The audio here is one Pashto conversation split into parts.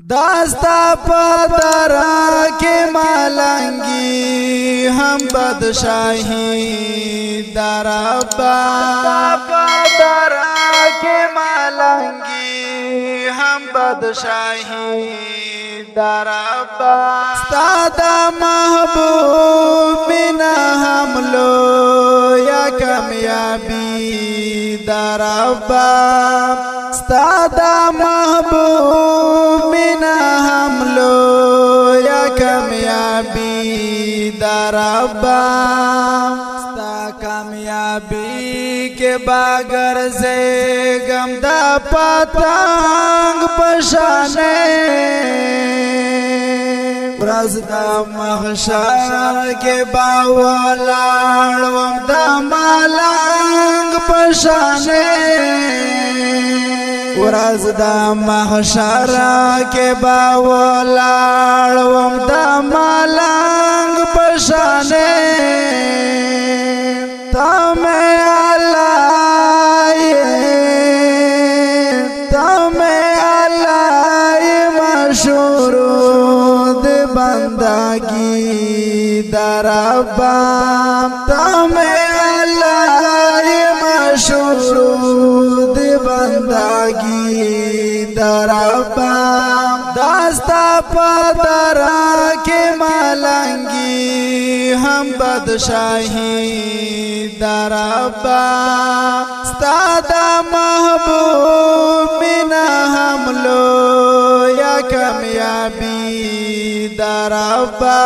داستا پدرا کے مالنگی ہم بدشاہی درابا پدرا کے مالنگی ہم بدشاہی درابا ستادا محبوب منا ہم لو یا کامیابی درابا ستادا محبوب منا ہم لو یا کامیابی درابا ستا کامیابی کے باگر سے غم دا پتنگ پشانے ورځ دا محشر کے باولاړ وم دا ملنګ پشانے ورځ دا محشر کے باولاړ وم دا ملنګ پشانے تمہیں اللہ مشہور بندگی درابا تمہیں اللہ مشہور بندگی درابا داستا پدرا کے مالنگی ہم بدشاہی درابا ستادا محبوب منا ہم لو یا کامیابی درابا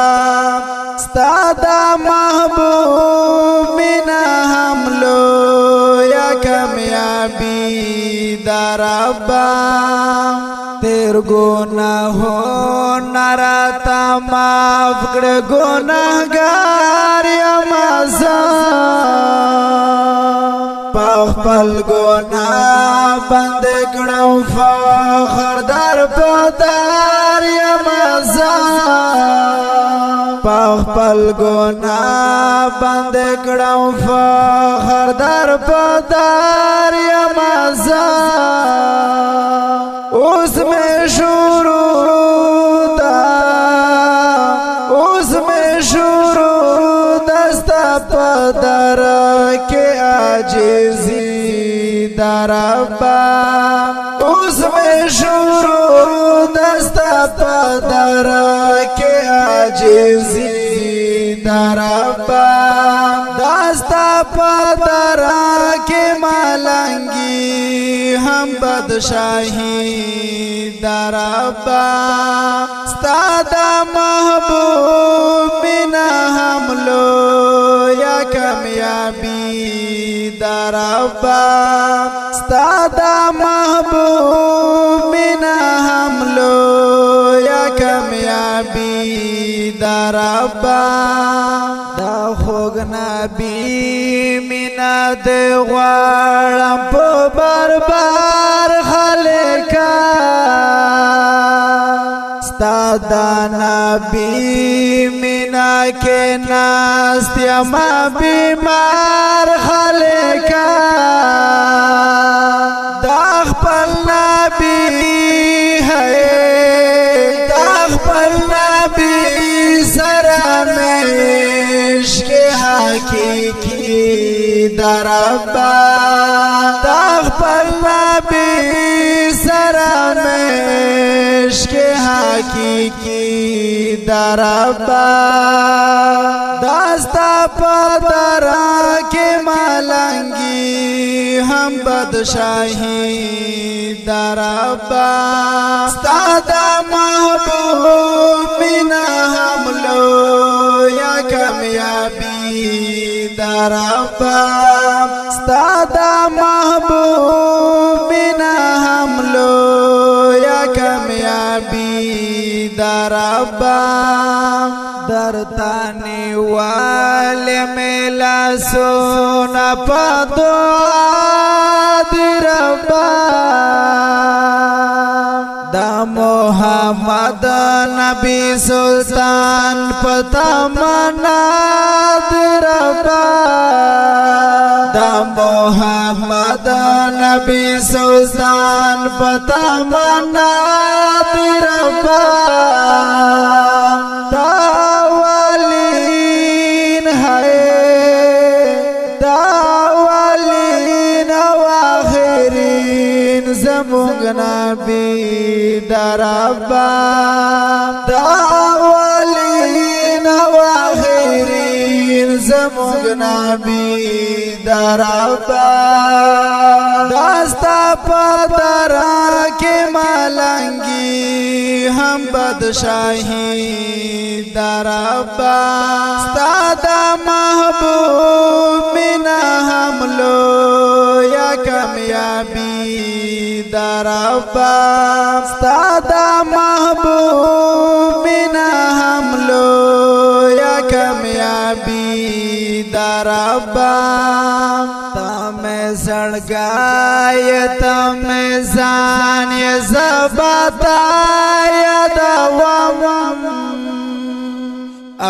ستادا محبوب منا ہم لو یا کامیابی درابا تیر گناہوں نراتا معاف کر گناہگار یا پخپل گناہ بند کړم فخر در پدار یا پخپل گناہ بند کړم فخر در پدار یا اس میں شروع دستا پدر کے عاجزی درابا اس میں شروع دستا پدر کے عاجزی درابا دستا پدر کے مالنگی ہم بدشاہی درابا ستادا محبوب منا ہم لو یا کامیابی درابا ستادا محبوب منا ہم لو یا کامیابی درابا دا خوگ نبی منا دے غوارم پو بربار خلقا ستادا نبی منا کے ناست یما بیمار خلقا دا خپل نبی ہے سرمش کے حقیقی درابا تغفر نبی سرمش کے حقیقی درابا داستا پدرا کے مالنگی ہم بدشاہی درابا ستادا محبوب منا ہم لو یا کامیابی درابا ستادا محبوب منا ہم لو یا کامیابی درابا درتانی والے میلا سونا پدعا درابا دا محمد نبی سلطان پتا منا درابا دا محمد نبی سلطان پتا منا ربا داولین ہے داولین واخرین زمونگ نبی دربا داولین واخرین زمونگ نبی دربا داستا پترا کے ملنگی ہم بدشاہی دربا ستا محبوب منا ہم لو یا کامیابی دربا ستا محبوب منا ہم لو یا کامیابی دربا تمہیں سڑگائے تمہیں زان یہ زبطائے دوام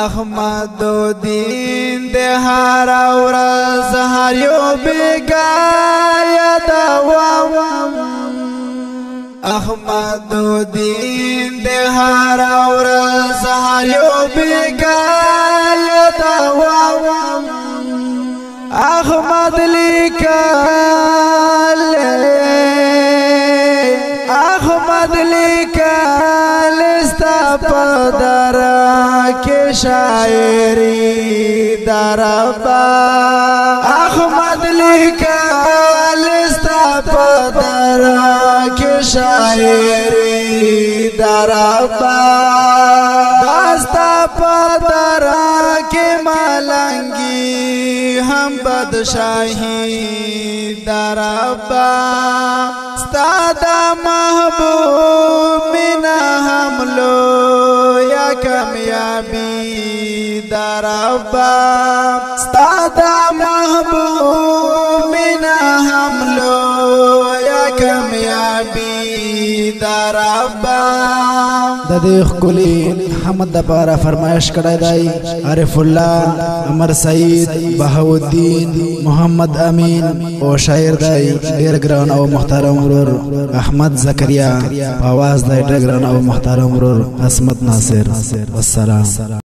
احمد دین دے ہر ورځ هر یو بیگائے دوام احمد دین دے ہر ورځ هر یو بیگائے دوام احمد لیکل احمد لیکل استا پدر کے شاعری دربا احمد لیکل استا پدر کے شاعری دربا داستا پدر کے ملنگی ہم بدشاہی دربا ستا محبوب منا ہم لو یا کامیابی دربا ستا محبوب منا ہم لو یا کامیابی دربا د دې ښکلي حمد دپاره فرمایش کړی دی عارف الله عمر سعید بهاءالدین محمد امین او شاعر دی ډېر ګران او محترم ورور احمد زکریا په اواز دی ډېر ګران او محترم ورور عصمت ناصر والسلام.